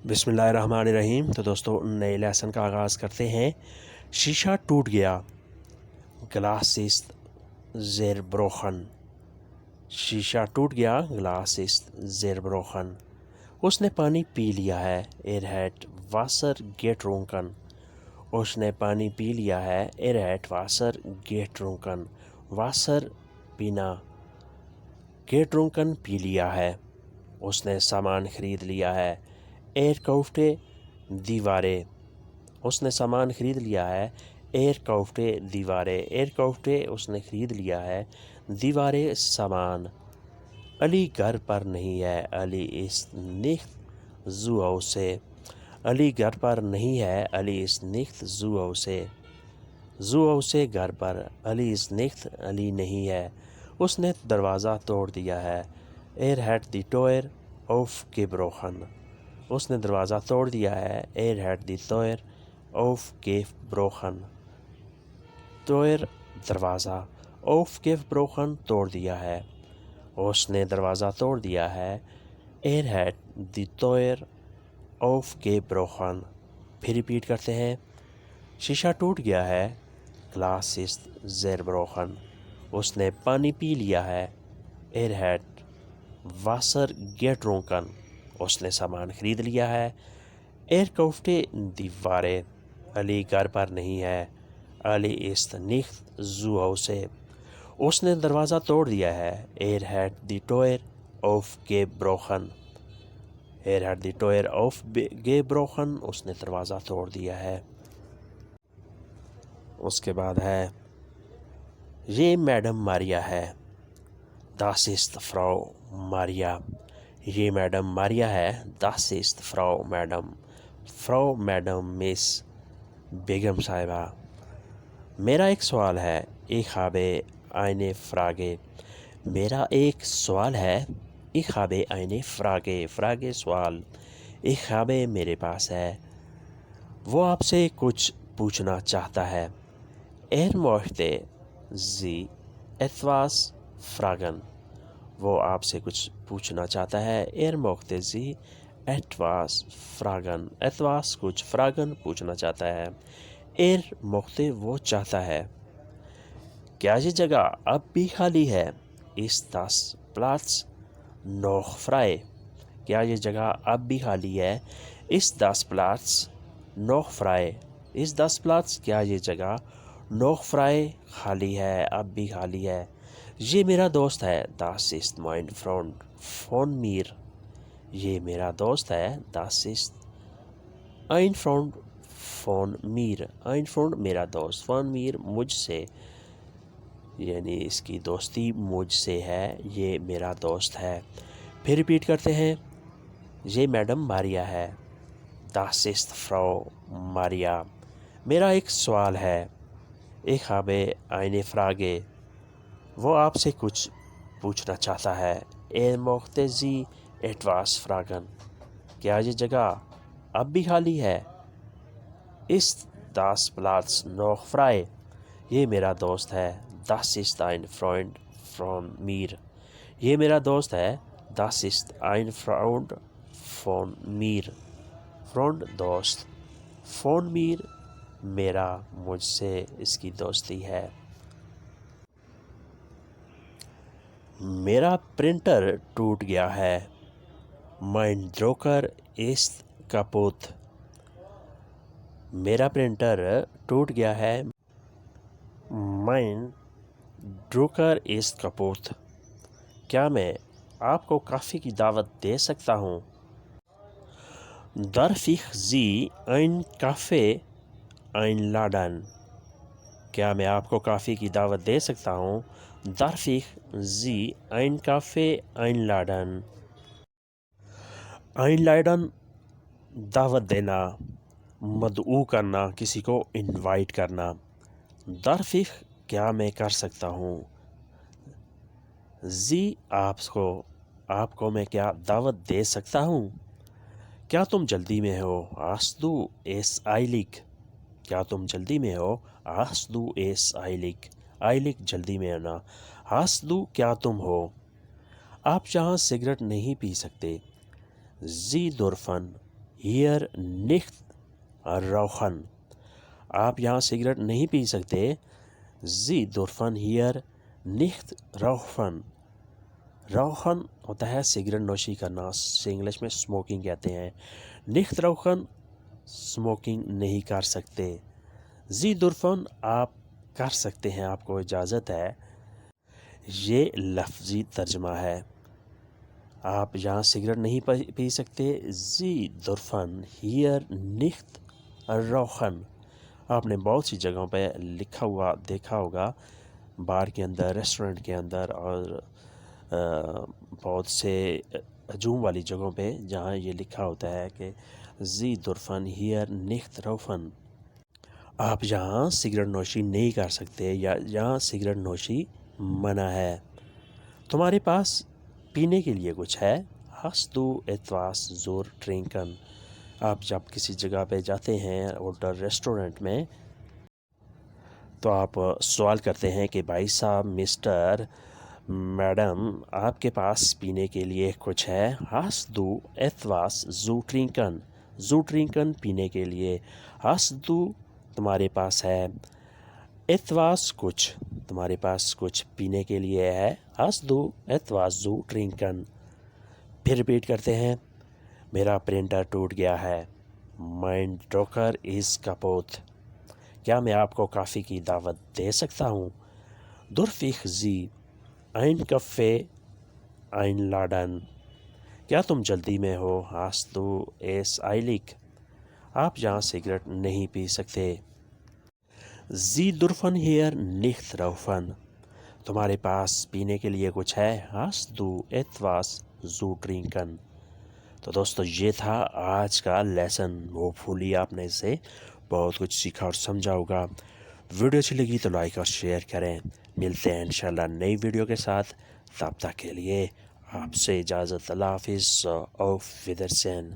بسم اللہ الرحمن الرحیم۔ تو دوستو نئے لیسن کا آغاز کرتے ہیں۔ شیشہ ٹوٹ گیا، گلاس است زیر بروخن۔ شیشہ ٹوٹ گیا، گلاس است زیر بروخن۔ اس نے پانی پی لیا ہے، ہیٹ واسر گیٹ رونکن۔ اس نے پانی پی لیا ہے، ہیٹ واسر گیٹ رونکن۔ واسر پینا، گیٹ رونکن پی لیا ہے۔ اس نے سامان خرید لیا ہے، کوفٹے دیوارے۔ اس نے سامان خرید لیا ہے، کوفٹے دیوارے۔ کوفٹے اس نے خرید لیا ہے، دیوارے سامان۔ علی گھر پر نہیں ہے، علی ist nicht zu Hause۔ علی گھر پر نہیں ہے، علی ist nicht zu Hause۔ zu Hause گھر پر، علی ist nicht علی نہیں ہے۔ اس نے دروازہ توڑ دیا ہے، hat die Tür aufgebrochen۔ اس نے دروازہ توڑ دیا ہے، hat die Tür aufgebrochen۔ Tür دروازہ، aufgebrochen توڑ دیا ہے۔ اس نے دروازہ توڑ دیا ہے، hat die Tür aufgebrochen۔ پھر ریپیٹ کرتے ہیں۔ شیشہ ٹوٹ گیا ہے، گلاس ist zerbrochen۔ اس نے پانی پی لیا ہے، hat Wasser getrunken۔ اس نے سامان خرید لیا ہے، kaufte دیوارے۔ علی گھر پر نہیں ہے، علی ist nicht zu Hause۔ اس نے دروازہ توڑ دیا ہے، hat die Tür aufgebrochen۔ hat die Tür aufgebrochen اس نے دروازہ توڑ دیا ہے۔ اس کے بعد ہے، یہ میڈم ماریا ہے، das ist Frau Maria۔ یہ میڈم ماریا ہے، das ist Frau madam. Frau madam, miss Begum صاحبہ۔ میرا ایک سوال ہے، ich habe eine Frage۔ میرا ایک سوال ہے، ich habe eine Frage۔ Frage سوال، ich habe میرے پاس ہے۔ وہ آپ سے کچھ پوچھنا چاہتا ہے، möchte Sie etwas fragen۔ وہ آپ سے کچھ پوچھنا چاہتا ہے، möchte Sie etwas fragen۔ etwas کچھ، fragen پوچھنا چاہتا ہے۔ möchte وہ چاہتا ہے۔ کیا یہ جگہ اب بھی خالی ہے؟ ist das Platz noch frei۔ کیا یہ جگہ اب بھی خالی ہے؟ ist das Platz noch frei۔ ist das Platz کیا یہ جگہ noch frei خالی ہے، اب بھی خالی ہے۔ یہ میرا دوست ہے، das ist mein Freund von mir۔ یہ میرا دوست ہے، das ist ein Freund von mir۔ ein Freund میرا دوست، von mir مجھ سے، یعنی اس کی دوستی مجھ سے ہے، یہ میرا دوست ہے۔ پھر ریپیٹ کرتے ہیں۔ یہ میڈم ماریا ہے، das ist Frau Maria۔ میرا ایک سوال ہے، ich habe eine Frage۔ وہ آپ سے کچھ پوچھنا چاہتا ہے، möchte Sie etwas fragen۔ کیا یہ جگہ اب بھی خالی ہے؟ ist das Platz noch frei۔ یہ میرا دوست ہے، das ist ein Freund von mir۔ یہ میرا دوست ہے، das ist ein Freund von mir۔ Freund دوست، von mir میرا، مجھ سے اس کی دوستی ہے۔ میرا پرنٹر ٹوٹ گیا ہے، mein Drucker ist kaputt۔ میرا پرنٹر ٹوٹ گیا ہے، mein Drucker ist kaputt۔ کیا میں آپ کو کافی کی دعوت دے سکتا ہوں؟ darf ich Sie einen Kaffee einladen۔ کیا میں آپ کو کافی کی دعوت دے سکتا ہوں؟ darf ich Sie einen Kaffee einladen۔ einladen دعوت دینا، مدعو کرنا، کسی کو انوائٹ کرنا۔ darf ich کیا میں کر سکتا ہوں؟ Sie آپ کو میں کیا دعوت دے سکتا ہوں؟ کیا تم جلدی میں ہو؟ hast du es eilig۔ کیا تم جلدی میں ہو؟ hast du es eilig۔ eilig جلدی میں ہونا۔ hast du کیا تم ہو؟ آپ یہاں سگریٹ نہیں پی سکتے، Sie dürfen hier nicht rauchen. آپ یہاں سگریٹ نہیں پی سکتے. Sie dürfen hier nicht rauchen. rauchen ہوتا ہے سگریٹ نوشی کرنا, انگلش میں اسموکنگ کہتے ہیں. nicht rauchen اسموکنگ نہیں کر سکتے. Sie dürfen آپ کر سکتے ہیں, آپ کو اجازت ہے. یہ لفظی ترجمہ ہے. آپ یہاں سگریٹ نہیں پی سکتے. Sie dürfen hier nicht rauchen. آپ نے بہت سی جگہوں پہ لکھا ہوا دیکھا ہوگا, بار کے اندر, ریسٹورنٹ کے اندر, اور بہت سے ہجوم والی جگہوں پہ جہاں یہ لکھا ہوتا ہے کہ Sie dürfen hier nicht rauchen. آپ یہاں سگریٹ نوشی نہیں کر سکتے, یا یہاں سگریٹ نوشی منع ہے. تمہارے پاس پینے کے لیے کچھ ہے. Hast du etwas zu trinken. آپ جب کسی جگہ پہ جاتے ہیں, ہوٹل, ریسٹورنٹ میں, تو آپ سوال کرتے ہیں کہ بھائی صاحب, مسٹر, میڈم, آپ کے پاس پینے کے لیے کچھ ہے. Hast du etwas zu trinken. zu trinken پینے کے لیے. Hast du تمہارے پاس ہے. etwas کچھ, تمہارے پاس کچھ پینے کے لیے ہے. Hast du etwas zu trinken. پھر ریپیٹ کرتے ہیں, میرا پرنٹر ٹوٹ گیا ہے. mein Drucker ist kaputt. کیا میں آپ کو کافی کی دعوت دے سکتا ہوں. darf ich Sie ein Kaffee einladen. کیا تم جلدی میں ہو. hast du es eilig. آپ یہاں سگریٹ نہیں پی سکتے. Sie dürfen hier nicht rauchen. تمہارے پاس پینے کے لیے کچھ ہے. hast du etwas zu trinken. تو دوستو, یہ تھا آج کا لیسن. ہوپفلی آپ نے اسے بہت کچھ سیکھا اور سمجھا ہوگا. ویڈیو اچھی لگی تو لائک اور شیئر کریں. ملتے ہیں انشاءاللہ نئی ویڈیو کے ساتھ. تب تک کے لیے آپ سے اجازت. اللہ حافظ. auf Wiedersehen.